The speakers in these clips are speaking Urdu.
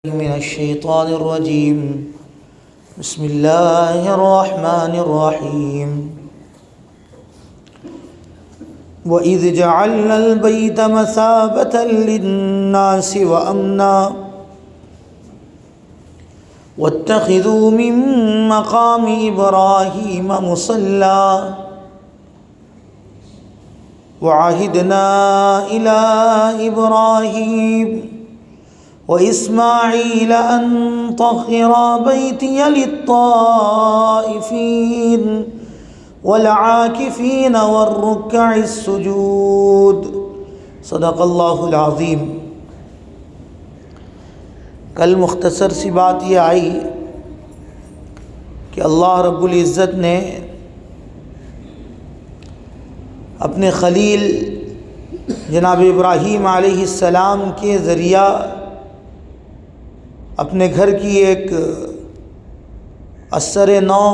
من الشيطان الرجيم بسم الله الرحمن الرحيم وإذ جعلنا البيت مثابة للناس وأمنا واتخذوا من مقام إبراهيم مصلى وعهدنا إلى إبراهيم وإسماعيل أن طهرا بيتي للطائفين والعاكفين والركع السجود صدق اللہ العظیم۔ کل مختصر سی بات یہ آئی کہ اللہ رب العزت نے اپنے خلیل جناب ابراہیم علیہ السلام کے ذریعہ اپنے گھر کی ایک اثر نو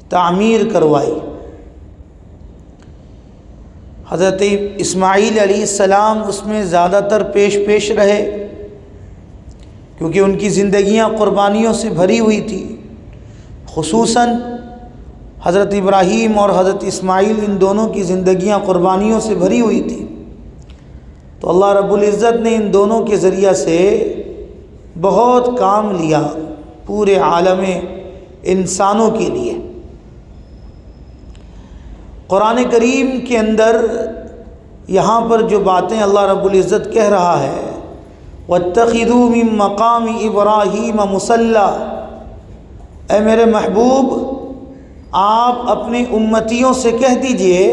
تعمیر کروائی۔ حضرت اسماعیل علیہ السلام اس میں زیادہ تر پیش رہے کیونکہ ان کی زندگیاں قربانیوں سے بھری ہوئی تھی، خصوصاً حضرت ابراہیم اور حضرت اسماعیل ان دونوں کی زندگیاں قربانیوں سے بھری ہوئی تھی، تو اللہ رب العزت نے ان دونوں کے ذریعہ سے بہت کام لیا پورے عالم انسانوں کے لیے۔ قرآن کریم کے اندر یہاں پر جو باتیں اللہ رب العزت کہہ رہا ہے وَاتَّخِذُوا مِن مَّقَامِ إِبْرَاهِيمَ مُصَلًّى، اے میرے محبوب آپ اپنے امتیوں سے کہہ دیجئے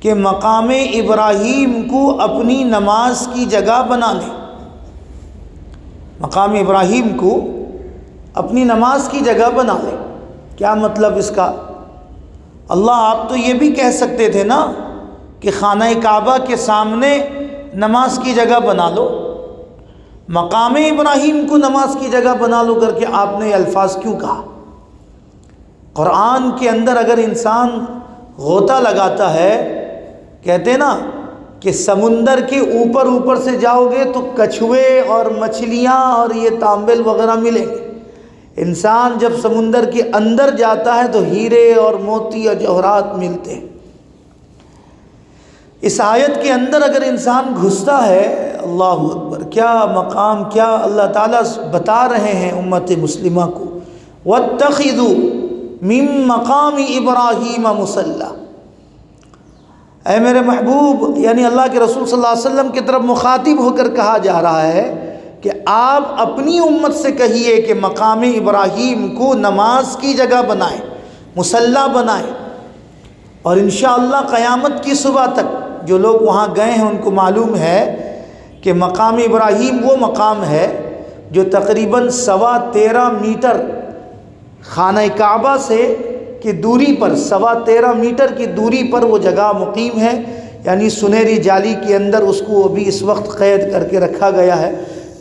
کہ مقام ابراہیم کو اپنی نماز کی جگہ بنا لیں۔ مقام ابراہیم کو اپنی نماز کی جگہ بنا لیں۔ کیا مطلب اس کا؟ اللہ آپ تو یہ بھی کہہ سکتے تھے نا کہ خانہ کعبہ کے سامنے نماز کی جگہ بنا لو، مقام ابراہیم کو نماز کی جگہ بنا لو کر کے آپ نے یہ الفاظ کیوں کہا؟ قرآن کے اندر اگر انسان غوطہ لگاتا ہے، کہتے نا کہ سمندر کے اوپر سے جاؤ گے تو کچھوے اور مچھلیاں اور یہ تانبل وغیرہ ملیں گے، انسان جب سمندر کے اندر جاتا ہے تو ہیرے اور موتی اور جوہرات ملتے ہیں۔ اس آیت کے اندر اگر انسان گھستا ہے، اللہ اکبر، کیا مقام، کیا اللہ تعالیٰ بتا رہے ہیں امت مسلمہ کو، وَاتَّخِذُوا مِن مَّقَامِ إِبْرَاهِيمَ مُصَلًّى۔ اے میرے محبوب، یعنی اللہ کے رسول صلی اللہ علیہ وسلم کی طرف مخاطب ہو کر کہا جا رہا ہے کہ آپ اپنی امت سے کہیے کہ مقام ابراہیم کو نماز کی جگہ بنائیں، مصلی بنائیں، اور انشاءاللہ قیامت کی صبح تک جو لوگ وہاں گئے ہیں ان کو معلوم ہے کہ مقام ابراہیم وہ مقام ہے جو تقریباً 13.25 میٹر خانہ کعبہ سے کی دوری پر، 13.25 میٹر کی دوری پر وہ جگہ مقیم ہے، یعنی سنہری جالی کے اندر اس کو ابھی اس وقت قید کر کے رکھا گیا ہے،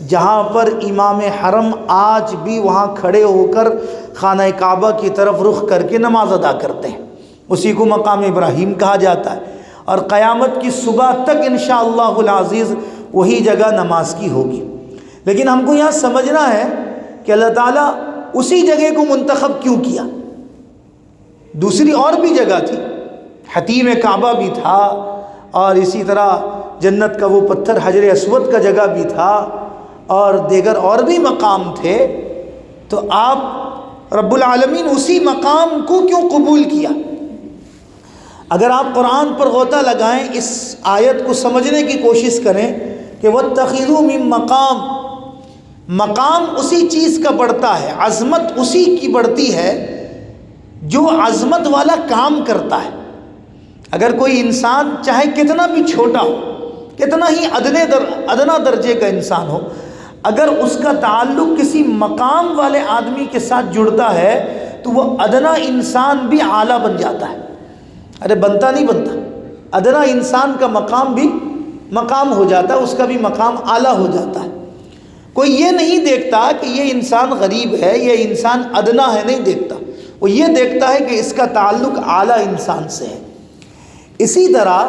جہاں پر امام حرم آج بھی وہاں کھڑے ہو کر خانہ کعبہ کی طرف رخ کر کے نماز ادا کرتے ہیں، اسی کو مقام ابراہیم کہا جاتا ہے، اور قیامت کی صبح تک انشاءاللہ العزیز وہی جگہ نماز کی ہوگی۔ لیکن ہم کو یہاں سمجھنا ہے کہ اللہ تعالیٰ اسی جگہ کو منتخب کیوں کیا؟ دوسری اور بھی جگہ تھی، حتیم کعبہ بھی تھا، اور اسی طرح جنت کا وہ پتھر حجر اسود کا جگہ بھی تھا، اور دیگر اور بھی مقام تھے، تو آپ رب العالمین اسی مقام کو کیوں قبول کیا؟ اگر آپ قرآن پر غوطہ لگائیں، اس آیت کو سمجھنے کی کوشش کریں کہ وَاتَّخِذُوا مِن مَّقَامٍ، مقام اسی چیز کا بڑھتا ہے، عظمت اسی کی بڑھتی ہے جو عظمت والا کام کرتا ہے۔ اگر کوئی انسان چاہے کتنا بھی چھوٹا ہو، کتنا ہی ادنا درجے کا انسان ہو، اگر اس کا تعلق کسی مقام والے آدمی کے ساتھ جڑتا ہے تو وہ ادنا انسان بھی اعلیٰ بن جاتا ہے۔ ارے بنتا نہیں بنتا، ادنا انسان کا مقام بھی مقام ہو جاتا ہے، اس کا بھی مقام اعلیٰ ہو جاتا ہے۔ کوئی یہ نہیں دیکھتا کہ یہ انسان غریب ہے، یہ انسان ادنا ہے، نہیں دیکھتا، وہ یہ دیکھتا ہے کہ اس کا تعلق اعلیٰ انسان سے ہے۔ اسی طرح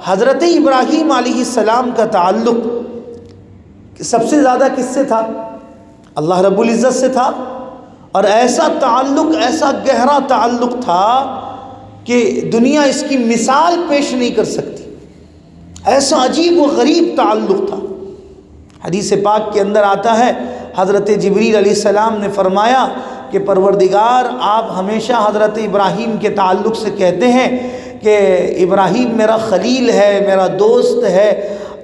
حضرت ابراہیم علیہ السلام کا تعلق سب سے زیادہ کس سے تھا؟ اللہ رب العزت سے تھا، اور ایسا تعلق، ایسا گہرا تعلق تھا کہ دنیا اس کی مثال پیش نہیں کر سکتی، ایسا عجیب و غریب تعلق تھا۔ حدیث پاک کے اندر آتا ہے حضرت جبریل علیہ السلام نے فرمایا کہ پروردگار آپ ہمیشہ حضرت ابراہیم کے تعلق سے کہتے ہیں کہ ابراہیم میرا خلیل ہے، میرا دوست ہے،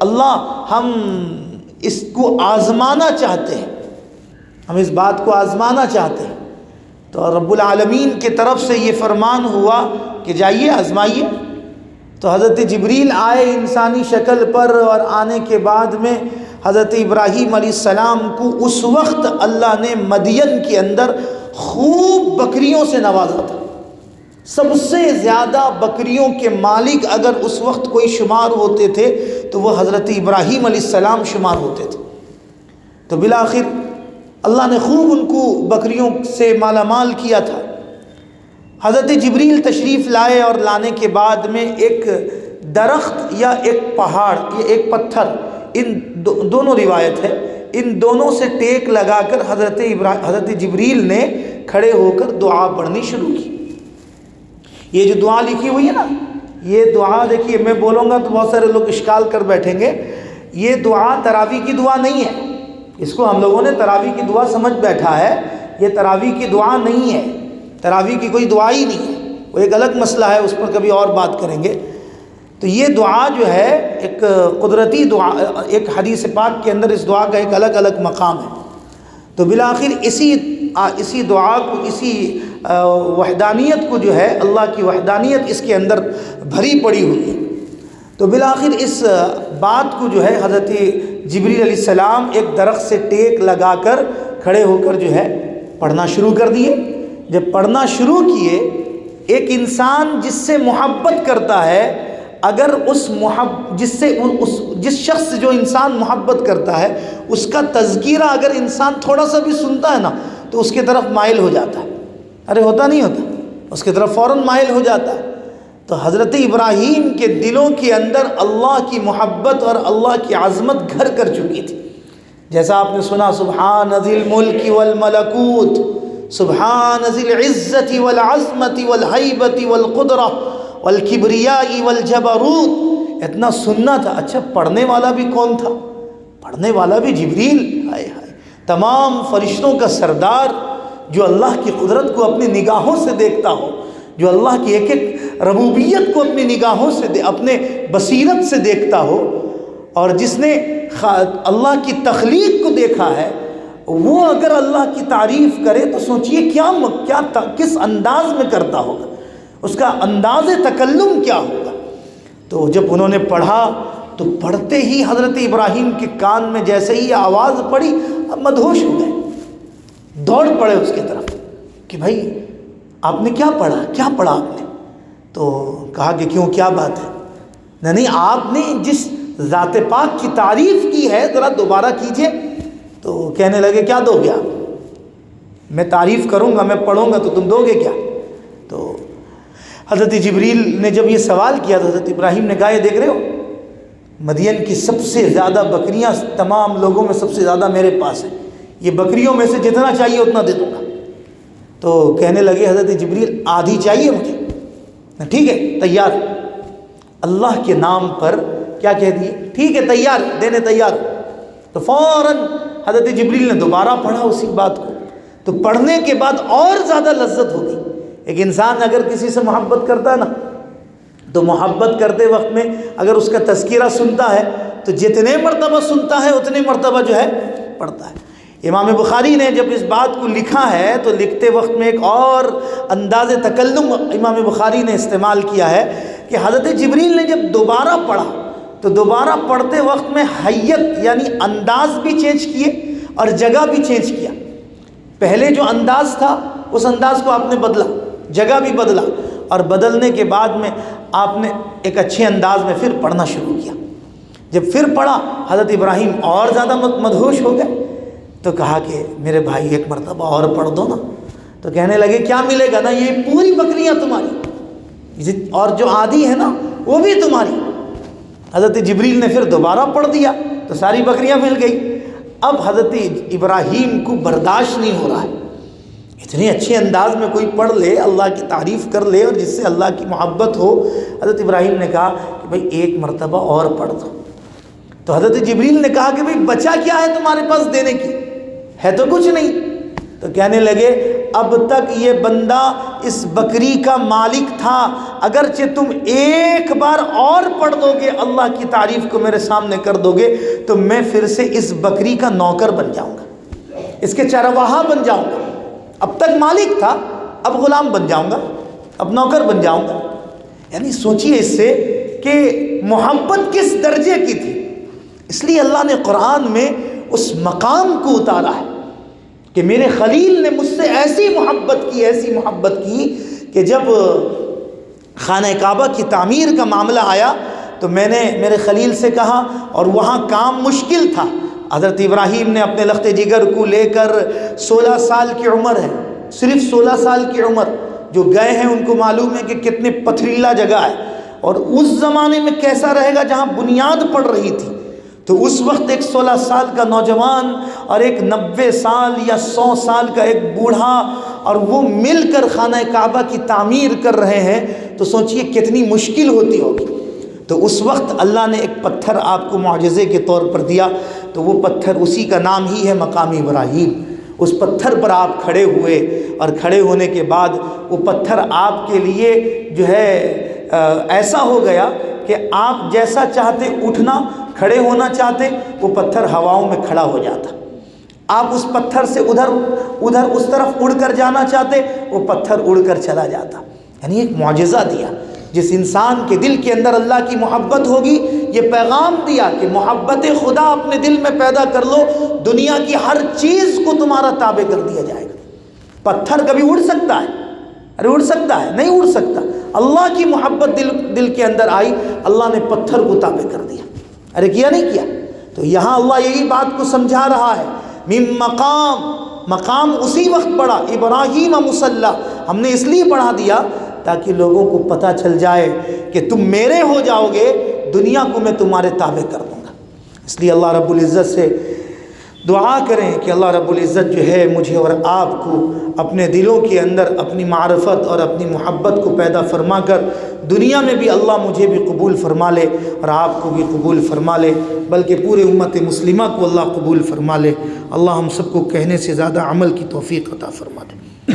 اللہ ہم اس کو آزمانا چاہتے ہیں، ہم اس بات کو آزمانا چاہتے ہیں۔ تو رب العالمین کی طرف سے یہ فرمان ہوا کہ جائیے آزمائیے۔ تو حضرت جبریل آئے انسانی شکل پر، اور آنے کے بعد میں حضرت ابراہیم علیہ السلام کو اس وقت اللہ نے مدین کے اندر خوب بکریوں سے نوازا تھا۔ سب سے زیادہ بکریوں کے مالک اگر اس وقت کوئی شمار ہوتے تھے تو وہ حضرت ابراہیم علیہ السلام شمار ہوتے تھے۔ تو بالآخر اللہ نے خوب ان کو بکریوں سے مالا مال کیا تھا۔ حضرت جبریل تشریف لائے، اور لانے کے بعد میں ایک درخت یا ایک پہاڑ یا ایک پتھر، ان دونوں روایت ہے، ان دونوں سے ٹیک لگا کر حضرت جبریل نے کھڑے ہو کر دعا پڑھنی شروع کی۔ یہ جو دعا لکھی ہوئی ہے نا، یہ دعا دیکھیے، میں بولوں گا تو بہت سارے لوگ اشکال کر بیٹھیں گے، یہ دعا تراویح کی دعا نہیں ہے۔ اس کو ہم لوگوں نے تراویح کی دعا سمجھ بیٹھا ہے، یہ تراویح کی دعا نہیں ہے، تراویح کی کوئی دعا ہی نہیں ہے، وہ ایک الگ مسئلہ ہے، اس پر کبھی اور بات کریں گے۔ تو یہ دعا جو ہے ایک قدرتی دعا، ایک حدیث پاک کے اندر اس دعا کا ایک الگ الگ مقام ہے۔ تو بالآخر اسی دعا کو، اسی وحدانیت کو جو ہے، اللہ کی وحدانیت اس کے اندر بھری پڑی ہوئی ہے۔ تو بالآخر اس بات کو جو ہے حضرت جبریل علیہ السلام ایک درخت سے ٹیک لگا کر کھڑے ہو کر جو ہے پڑھنا شروع کر دیے۔ جب پڑھنا شروع کیے، ایک انسان جس سے محبت کرتا ہے، اگر جس شخص سے جو انسان محبت کرتا ہے، اس کا تذکیرہ اگر انسان تھوڑا سا بھی سنتا ہے نا تو اس کی طرف مائل ہو جاتا ہے۔ ارے ہوتا نہیں ہوتا، اس کی طرف فوراً مائل ہو جاتا ہے۔ تو حضرت ابراہیم کے دلوں کے اندر اللہ کی محبت اور اللہ کی عظمت گھر کر چکی تھی۔ جیسا آپ نے سنا، سبحان ذی الملک والملکوت، سبحان ذی العزت والعظمت والہیبت والقدرہ والکبریاء والجبروت، اتنا سننا تھا۔ اچھا پڑھنے والا بھی کون تھا؟ پڑھنے والا بھی جبریل، ہائے ہائے، تمام فرشتوں کا سردار، جو اللہ کی قدرت کو اپنی نگاہوں سے دیکھتا ہو، جو اللہ کی ایک ایک ربوبیت کو اپنی نگاہوں سے اپنے بصیرت سے دیکھتا ہو، اور جس نے اللہ کی تخلیق کو دیکھا ہے، وہ اگر اللہ کی تعریف کرے تو سوچئے کس انداز میں کرتا ہوگا، اس کا انداز تکلم کیا ہوگا۔ تو جب انہوں نے پڑھا تو پڑھتے ہی حضرت ابراہیم کے کان میں جیسے ہی آواز پڑی، اب مدہوش ہو گئے، دوڑ پڑے اس کی طرف کہ بھائی آپ نے کیا پڑھا، کیا پڑھا آپ نے؟ تو کہا کہ کیوں، کیا بات ہے؟ نہیں، آپ نے جس ذات پاک کی تعریف کی ہے ذرا دوبارہ کیجئے۔ تو کہنے لگے کیا دو گے آپ؟ میں تعریف کروں گا، میں پڑھوں گا تو تم دو گے کیا؟ تو حضرت جبریل نے جب یہ سوال کیا تو حضرت ابراہیم نے کہا، یہ دیکھ رہے ہو مدین کی سب سے زیادہ بکریاں تمام لوگوں میں سب سے زیادہ میرے پاس ہیں، یہ بکریوں میں سے جتنا چاہیے اتنا دے دوں گا۔ تو کہنے لگے حضرت جبریل آدھی چاہیے مجھے، ٹھیک ہے تیار، اللہ کے نام پر کیا کہہ دیے، ٹھیک ہے تیار، دینے تیار۔ تو فوراً حضرت جبریل نے دوبارہ پڑھا اسی بات کو۔ تو پڑھنے کے بعد اور زیادہ لذت ہو گئی۔ ایک انسان اگر کسی سے محبت کرتا ہے نا، تو محبت کرتے وقت میں اگر اس کا تذکرہ سنتا ہے تو جتنے مرتبہ سنتا ہے اتنے مرتبہ جو ہے پڑھتا ہے۔ امام بخاری نے جب اس بات کو لکھا ہے تو لکھتے وقت میں ایک اور انداز تکلم امام بخاری نے استعمال کیا ہے کہ حضرت جبریل نے جب دوبارہ پڑھا تو دوبارہ پڑھتے وقت میں حیت یعنی انداز بھی چینج کیے اور جگہ بھی چینج کیا۔ پہلے جو انداز تھا اس انداز کو آپ نے بدلا، جگہ بھی بدلا، اور بدلنے کے بعد میں آپ نے ایک اچھے انداز میں پھر پڑھنا شروع کیا۔ جب پھر پڑھا حضرت ابراہیم اور زیادہ مدہوش ہو گئے، تو کہا کہ میرے بھائی ایک مرتبہ اور پڑھ دو نا۔ تو کہنے لگے کیا ملے گا نا، یہ پوری بکریاں تمہاری، اور جو آدھی ہے نا وہ بھی تمہاری۔ حضرت جبریل نے پھر دوبارہ پڑھ دیا تو ساری بکریاں مل گئی۔ اب حضرت ابراہیم کو برداشت نہیں ہو رہا ہے. اتنے اچھے انداز میں کوئی پڑھ لے، اللہ کی تعریف کر لے اور جس سے اللہ کی محبت ہو. حضرت ابراہیم نے کہا کہ بھائی ایک مرتبہ اور پڑھ دو. تو حضرت جبریل نے کہا کہ بھائی بچا کیا ہے تمہارے پاس دینے کی، ہے تو کچھ نہیں. تو کہنے لگے اب تک یہ بندہ اس بکری کا مالک تھا، اگرچہ تم ایک بار اور پڑھ دو گے، اللہ کی تعریف کو میرے سامنے کر دو گے، تو میں پھر سے اس بکری کا نوکر بن جاؤں گا، اس کے چرواہا بن جاؤں گا. اب تک مالک تھا، اب غلام بن جاؤں گا، اب نوکر بن جاؤں گا. یعنی سوچئے اس سے کہ محبت کس درجے کی تھی. اس لیے اللہ نے قرآن میں اس مقام کو اتارا ہے کہ میرے خلیل نے مجھ سے ایسی محبت کی کہ جب خانہ کعبہ کی تعمیر کا معاملہ آیا تو میں نے میرے خلیل سے کہا، اور وہاں کام مشکل تھا. حضرت ابراہیم نے اپنے لخت جگر کو لے کر 16 سال کی عمر ہے، صرف 16 سال کی عمر، جو گئے ہیں ان کو معلوم ہے کہ کتنے پتھریلا جگہ ہے اور اس زمانے میں کیسا رہے گا جہاں بنیاد پڑ رہی تھی. تو اس وقت ایک 16 سال کا نوجوان اور ایک 90 سال یا 100 سال کا ایک بوڑھا، اور وہ مل کر خانہ کعبہ کی تعمیر کر رہے ہیں، تو سوچئے کتنی مشکل ہوتی ہوگی. تو اس وقت اللہ نے ایک پتھر آپ کو معجزے کے طور پر دیا، تو وہ پتھر اسی کا نام ہی ہے مقام ابراہیم. اس پتھر پر آپ کھڑے ہوئے، اور کھڑے ہونے کے بعد وہ پتھر آپ کے لیے جو ہے ایسا ہو گیا کہ آپ جیسا چاہتے اٹھنا، کھڑے ہونا چاہتے، وہ پتھر ہواؤں میں کھڑا ہو جاتا. آپ اس پتھر سے ادھر اس طرف اڑ کر جانا چاہتے، وہ پتھر اڑ کر چلا جاتا. یعنی ایک معجزہ دیا. جس انسان کے دل کے اندر اللہ کی محبت ہوگی، یہ پیغام دیا کہ محبت خدا اپنے دل میں پیدا کر لو، دنیا کی ہر چیز کو تمہارا تابع کر دیا جائے گا. پتھر کبھی اڑ سکتا ہے؟ ارے اڑ سکتا ہے؟ نہیں اڑ سکتا. اللہ کی محبت دل کے اندر آئی، اللہ نے پتھر کو تابع کر دیا. ارے کیا نہیں کیا؟ تو یہاں اللہ یہی بات کو سمجھا رہا ہے. من مقام اسی وقت پڑھا، ابراہیم مصلی، ہم نے اس لیے پڑھا دیا تاکہ لوگوں کو پتہ چل جائے کہ تم میرے ہو جاؤ گے، دنیا کو میں تمہارے تابع کر دوں گا. اس لیے اللہ رب العزت سے دعا کریں کہ اللہ رب العزت جو ہے مجھے اور آپ کو اپنے دلوں کے اندر اپنی معرفت اور اپنی محبت کو پیدا فرما کر دنیا میں بھی اللہ مجھے بھی قبول فرما لے اور آپ کو بھی قبول فرما لے، بلکہ پورے امت مسلمہ کو اللہ قبول فرما لے. اللہ ہم سب کو کہنے سے زیادہ عمل کی توفیق عطا فرما دے.